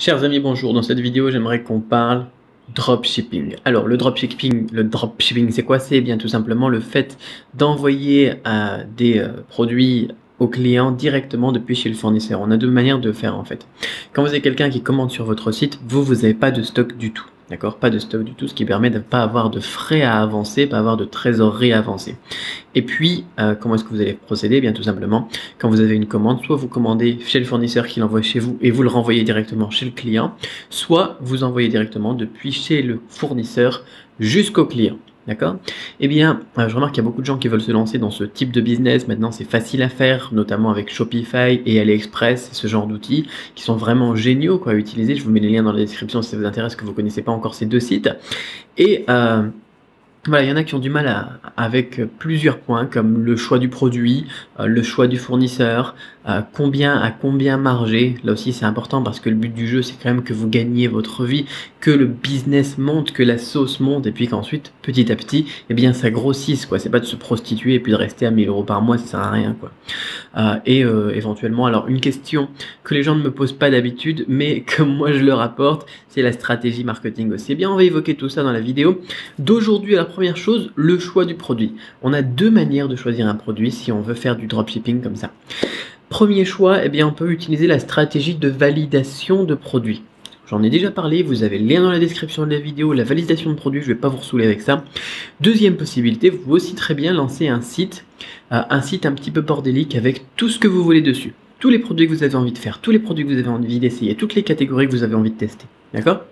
Chers amis, bonjour. Dans cette vidéo, j'aimerais qu'on parle dropshipping. Alors, le dropshipping, c'est quoi? C'est bien tout simplement le fait d'envoyer des produits aux clients directement depuis chez le fournisseur. On a deux manières de faire en fait. Quand vous avez quelqu'un qui commande sur votre site, vous n'avez pas de stock du tout. D'accord? Pas de stock du tout, ce qui permet de ne pas avoir de frais à avancer, pas avoir de trésorerie à avancer. Et puis, comment est-ce que vous allez procéder? Bien tout simplement, quand vous avez une commande, soit vous commandez chez le fournisseur qui l'envoie chez vous et vous le renvoyez directement chez le client, soit vous envoyez directement depuis chez le fournisseur jusqu'au client. D'accord? Eh bien, je remarque qu'il y a beaucoup de gens qui veulent se lancer dans ce type de business. Maintenant, c'est facile à faire, notamment avec Shopify et AliExpress, ce genre d'outils qui sont vraiment géniaux quoi, à utiliser. Je vous mets les liens dans la description si ça vous intéresse, que vous ne connaissez pas encore ces deux sites. Et voilà, il y en a qui ont du mal avec plusieurs points, comme le choix du produit, le choix du fournisseur, à combien marger. Là aussi, c'est important parce que le but du jeu, c'est quand même que vous gagniez votre vie, que le business monte, que la sauce monte, et puis qu'ensuite, petit à petit, eh bien, ça grossisse, quoi. C'est pas de se prostituer et puis de rester à 1000 € par mois, ça sert à rien, quoi. Éventuellement, alors, une question que les gens ne me posent pas d'habitude, mais que moi, je leur apporte, c'est la stratégie marketing aussi. Eh bien, on va évoquer tout ça dans la vidéo d'aujourd'hui. La première chose, le choix du produit. On a deux manières de choisir un produit si on veut faire du dropshipping comme ça. Premier choix, eh bien, on peut utiliser la stratégie de validation de produits. J'en ai déjà parlé, vous avez le lien dans la description de la vidéo, la validation de produits, je ne vais pas vous ressouler avec ça. Deuxième possibilité, vous pouvez aussi très bien lancer un site un petit peu bordélique avec tout ce que vous voulez dessus. Tous les produits que vous avez envie de faire, tous les produits que vous avez envie d'essayer, toutes les catégories que vous avez envie de tester. D'accord ?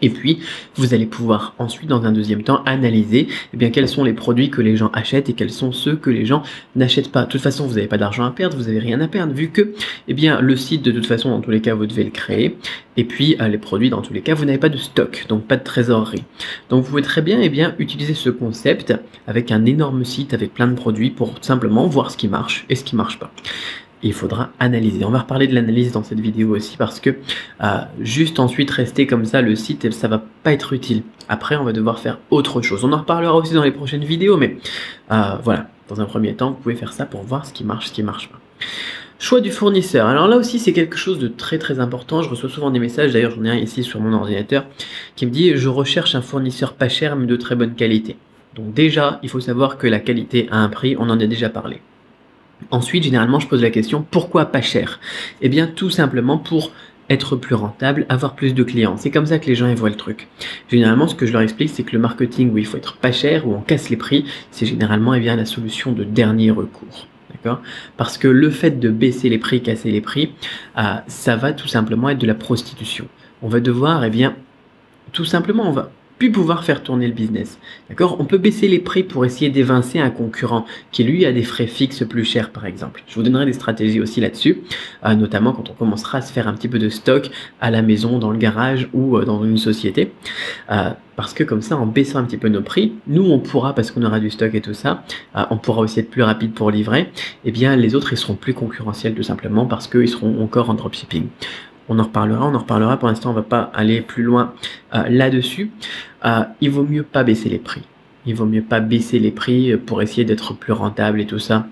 Et puis, vous allez pouvoir ensuite, dans un deuxième temps, analyser quels sont les produits que les gens achètent et quels sont ceux que les gens n'achètent pas. De toute façon, vous n'avez pas d'argent à perdre, vous n'avez rien à perdre, vu que le site, de toute façon, dans tous les cas, vous devez le créer. Et puis, les produits, dans tous les cas, vous n'avez pas de stock, donc pas de trésorerie. Donc, vous pouvez très bien utiliser ce concept avec un énorme site, avec plein de produits, pour simplement voir ce qui marche et ce qui ne marche pas. Et il faudra analyser. On va reparler de l'analyse dans cette vidéo aussi parce que juste ensuite rester comme ça, le site, ça va pas être utile. Après, on va devoir faire autre chose. On en reparlera aussi dans les prochaines vidéos, mais voilà, dans un premier temps, vous pouvez faire ça pour voir ce qui marche pas. Choix du fournisseur. Alors là aussi, c'est quelque chose de très très important. Je reçois souvent des messages, d'ailleurs j'en ai un ici sur mon ordinateur, qui me dit « Je recherche un fournisseur pas cher mais de très bonne qualité ». Donc déjà, il faut savoir que la qualité a un prix, on en a déjà parlé. Ensuite, généralement, je pose la question, pourquoi pas cher? Eh bien, tout simplement pour être plus rentable, avoir plus de clients. C'est comme ça que les gens y voient le truc. Généralement, ce que je leur explique, c'est que le marketing où il faut être pas cher, où on casse les prix, c'est généralement la solution de dernier recours. D'accord? Parce que le fait de baisser les prix, casser les prix, ça va tout simplement être de la prostitution. On va devoir, tout simplement, on va plus pouvoir faire tourner le business. D'accord? On peut baisser les prix pour essayer d'évincer un concurrent qui lui a des frais fixes plus chers par exemple. Je vous donnerai des stratégies aussi là-dessus, notamment quand on commencera à se faire un petit peu de stock à la maison, dans le garage ou dans une société. Parce que comme ça, en baissant un petit peu nos prix, nous on pourra, parce qu'on aura du stock et tout ça, on pourra aussi être plus rapide pour livrer, et bien les autres ils seront plus concurrentiels tout simplement parce qu'ils seront encore en dropshipping. On en reparlera. Pour l'instant, on ne va pas aller plus loin là-dessus. Il vaut mieux pas baisser les prix. Il vaut mieux pas baisser les prix pour essayer d'être plus rentable et tout ça.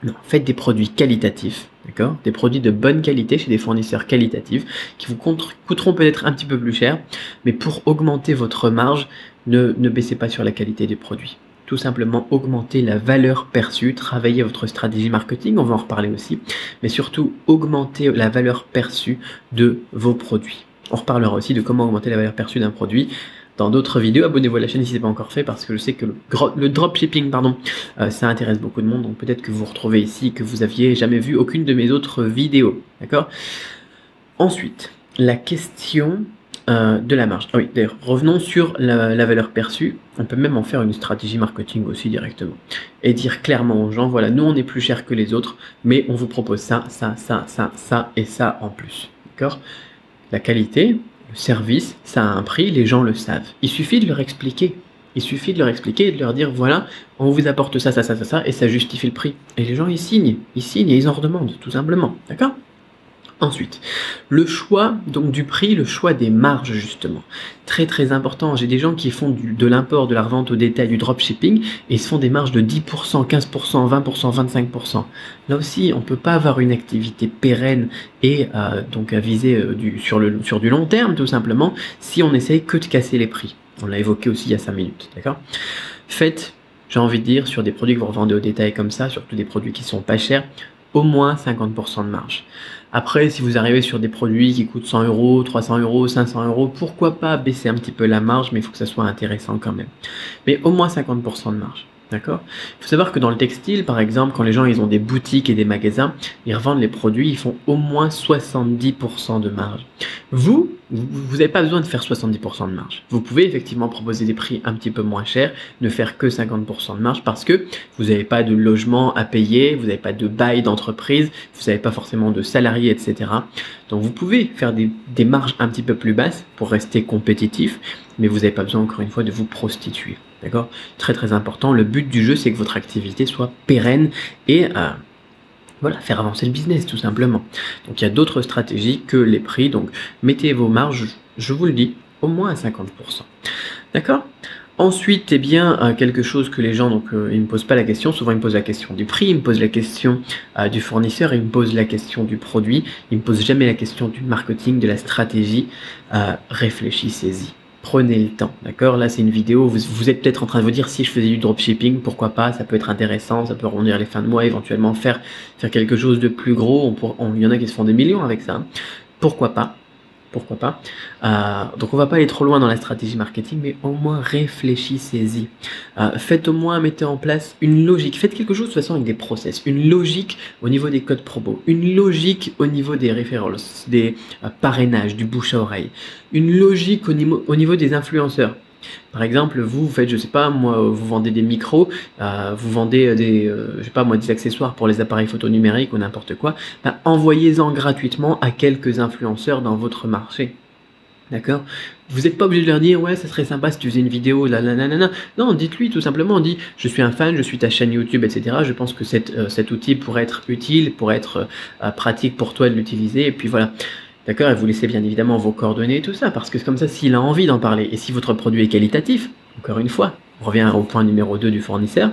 Non, faites des produits qualitatifs, d'accord? Des produits de bonne qualité chez des fournisseurs qualitatifs qui vous coûteront peut-être un petit peu plus cher, mais pour augmenter votre marge, ne baissez pas sur la qualité des produits. Tout simplement augmenter la valeur perçue, travailler votre stratégie marketing, on va en reparler aussi, mais surtout augmenter la valeur perçue de vos produits. On reparlera aussi de comment augmenter la valeur perçue d'un produit dans d'autres vidéos. Abonnez-vous à la chaîne si ce n'est pas encore fait parce que je sais que le dropshipping, ça intéresse beaucoup de monde, donc peut-être que vous vous retrouvez ici, que vous aviez jamais vu aucune de mes autres vidéos, d'accord? Ensuite, la question de la marge. Ah oui, d'ailleurs, revenons sur la valeur perçue. On peut même en faire une stratégie marketing aussi directement. Et dire clairement aux gens, voilà, nous on est plus cher que les autres, mais on vous propose ça et ça en plus. D'accord? La qualité, le service, ça a un prix, les gens le savent. Il suffit de leur expliquer. Il suffit de leur expliquer et de leur dire, voilà, on vous apporte ça, et ça justifie le prix. Et les gens, ils signent et ils en redemandent, tout simplement. D'accord? Ensuite, le choix donc du prix, le choix des marges justement. Très très important, j'ai des gens qui font de l'import, de la revente au détail, du dropshipping et ils se font des marges de 10%, 15%, 20%, 25%. Là aussi, on ne peut pas avoir une activité pérenne et donc à viser sur du long terme tout simplement si on essaye que de casser les prix. On l'a évoqué aussi il y a 5 minutes, d'accord? Faites, j'ai envie de dire, sur des produits que vous revendez au détail comme ça, surtout des produits qui sont pas chers, au moins 50% de marge. Après, si vous arrivez sur des produits qui coûtent 100 euros, 300 euros, 500 euros, pourquoi pas baisser un petit peu la marge, mais il faut que ça soit intéressant quand même. Mais au moins 50% de marge. D'accord? Il faut savoir que dans le textile, par exemple, quand les gens ils ont des boutiques et des magasins, ils revendent les produits, ils font au moins 70% de marge. Vous n'avez pas besoin de faire 70% de marge. Vous pouvez effectivement proposer des prix un petit peu moins chers, ne faire que 50% de marge parce que vous n'avez pas de logement à payer, vous n'avez pas de bail d'entreprise, vous n'avez pas forcément de salariés, etc. Donc vous pouvez faire des marges un petit peu plus basses pour rester compétitif, mais vous n'avez pas besoin encore une fois de vous prostituer. D'accord? Très très important. Le but du jeu, c'est que votre activité soit pérenne et voilà, faire avancer le business tout simplement. Donc il y a d'autres stratégies que les prix. Donc mettez vos marges, je vous le dis, au moins à 50%. D'accord? Ensuite, eh bien, quelque chose que les gens, donc, ils me posent pas la question. Souvent, ils me posent la question du prix, ils me posent la question du fournisseur, ils me posent la question du produit, ils me posent jamais la question du marketing, de la stratégie. Réfléchissez-y. Prenez le temps, d'accord? Là, c'est une vidéo, vous êtes peut-être en train de vous dire si je faisais du dropshipping, pourquoi pas, ça peut être intéressant, ça peut arrondir les fins de mois, éventuellement faire quelque chose de plus gros. Il y en a qui se font des millions avec ça. Hein. Pourquoi pas? Pourquoi pas? Donc on va pas aller trop loin dans la stratégie marketing, mais au moins réfléchissez-y. Faites au moins, mettez en place une logique. Faites quelque chose de toute façon avec des process. Une logique au niveau des codes promo. Une logique au niveau des referrals, des parrainages, du bouche à oreille. Une logique au niveau des influenceurs. Par exemple, vous faites, je sais pas, moi, vous vendez des micros, vous vendez je sais pas moi, des accessoires pour les appareils photo numériques ou n'importe quoi, envoyez-en gratuitement à quelques influenceurs dans votre marché. D'accord? Vous n'êtes pas obligé de leur dire, ouais, ça serait sympa si tu faisais une vidéo, là. Non, dites-lui tout simplement, dit, je suis un fan, je suis ta chaîne YouTube, etc. Je pense que cet outil pourrait être utile, pourrait être pratique pour toi de l'utiliser, et puis voilà. D'accord? Et vous laissez bien évidemment vos coordonnées et tout ça, parce que c'est comme ça, s'il a envie d'en parler, et si votre produit est qualitatif, encore une fois, on revient au point numéro 2 du fournisseur,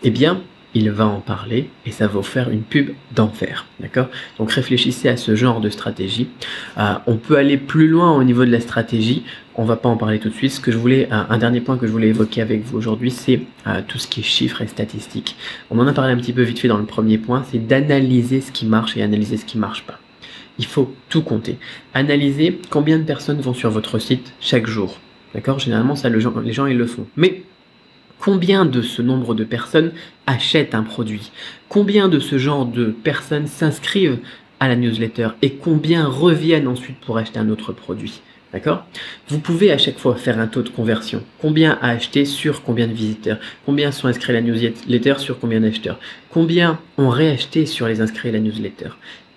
eh bien, il va en parler et ça va vous faire une pub d'enfer. D'accord? Donc réfléchissez à ce genre de stratégie. On peut aller plus loin au niveau de la stratégie. On va pas en parler tout de suite. Un dernier point que je voulais évoquer avec vous aujourd'hui, c'est tout ce qui est chiffres et statistiques. On en a parlé un petit peu vite fait dans le premier point, c'est d'analyser ce qui marche et analyser ce qui marche pas. Il faut tout compter. Analysez combien de personnes vont sur votre site chaque jour. D'accord? Généralement, ça, les gens, ils le font. Mais combien de ce nombre de personnes achètent un produit? Combien de ce genre de personnes s'inscrivent à la newsletter? Et combien reviennent ensuite pour acheter un autre produit? D'accord? Vous pouvez à chaque fois faire un taux de conversion. Combien a acheté sur combien de visiteurs? Combien sont inscrits à la newsletter sur combien d'acheteurs? Combien ont réacheté sur les inscrits à la newsletter?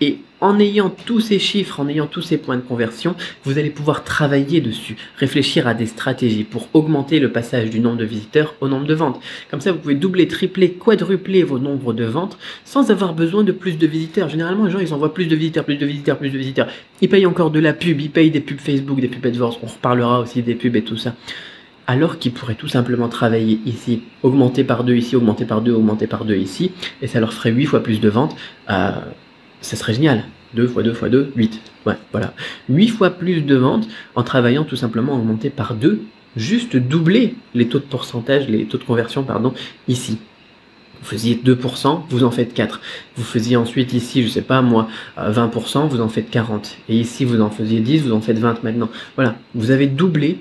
Et en ayant tous ces chiffres, en ayant tous ces points de conversion, vous allez pouvoir travailler dessus, réfléchir à des stratégies pour augmenter le passage du nombre de visiteurs au nombre de ventes. Comme ça, vous pouvez doubler, tripler, quadrupler vos nombres de ventes sans avoir besoin de plus de visiteurs. Généralement, les gens, ils envoient plus de visiteurs, plus de visiteurs, plus de visiteurs. Ils payent encore de la pub, ils payent des pubs Facebook, des pubs AdWords. On reparlera aussi des pubs et tout ça. Alors qu'ils pourraient tout simplement travailler ici, augmenter par 2 ici, augmenter par 2, augmenter par 2 ici, et ça leur ferait 8 fois plus de ventes. Ça serait génial. 2 fois 2 fois 2, 8. Ouais, voilà. 8 fois plus de ventes en travaillant tout simplement augmenter par 2, juste doubler les taux de pourcentage, les taux de conversion, pardon, ici. Vous faisiez 2%, vous en faites 4. Vous faisiez ensuite ici, je sais pas moi, 20%, vous en faites 40. Et ici, vous en faisiez 10, vous en faites 20 maintenant. Voilà, vous avez doublé,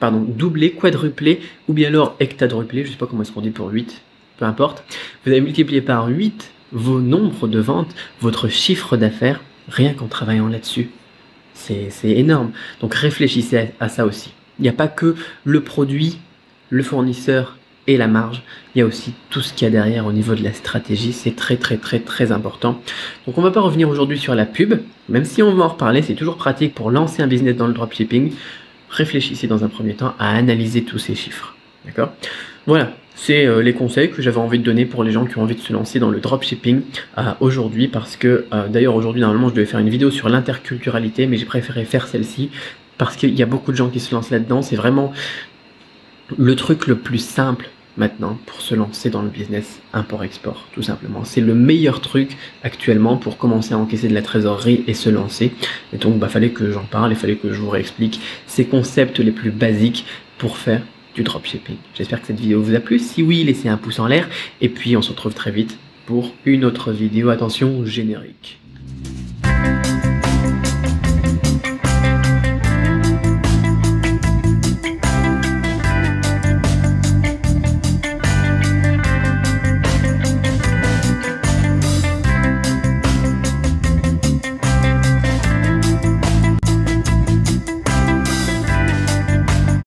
doublé, quadruplé, ou bien alors hectadruplé, je sais pas comment est-ce qu'on dit pour 8, peu importe. Vous avez multiplié par 8 vos nombres de ventes, votre chiffre d'affaires, rien qu'en travaillant là-dessus. C'est énorme. Donc réfléchissez à ça aussi. Il n'y a pas que le produit, le fournisseur et la marge, il y a aussi tout ce qu'il y a derrière au niveau de la stratégie, c'est très très très très important. Donc on va pas revenir aujourd'hui sur la pub, même si on va en reparler, c'est toujours pratique pour lancer un business dans le dropshipping. Réfléchissez dans un premier temps à analyser tous ces chiffres. D'accord? Voilà. C'est les conseils que j'avais envie de donner pour les gens qui ont envie de se lancer dans le dropshipping aujourd'hui, parce que d'ailleurs aujourd'hui normalement je devais faire une vidéo sur l'interculturalité, mais j'ai préféré faire celle-ci parce qu'il y a beaucoup de gens qui se lancent là-dedans. C'est vraiment le truc le plus simple maintenant pour se lancer dans le business import-export, tout simplement. C'est le meilleur truc actuellement pour commencer à encaisser de la trésorerie et se lancer. Et donc fallait que j'en parle, il fallait que je vous réexplique ces concepts les plus basiques pour faire du dropshipping. J'espère que cette vidéo vous a plu. Si oui, laissez un pouce en l'air et puis on se retrouve très vite pour une autre vidéo. Attention, générique.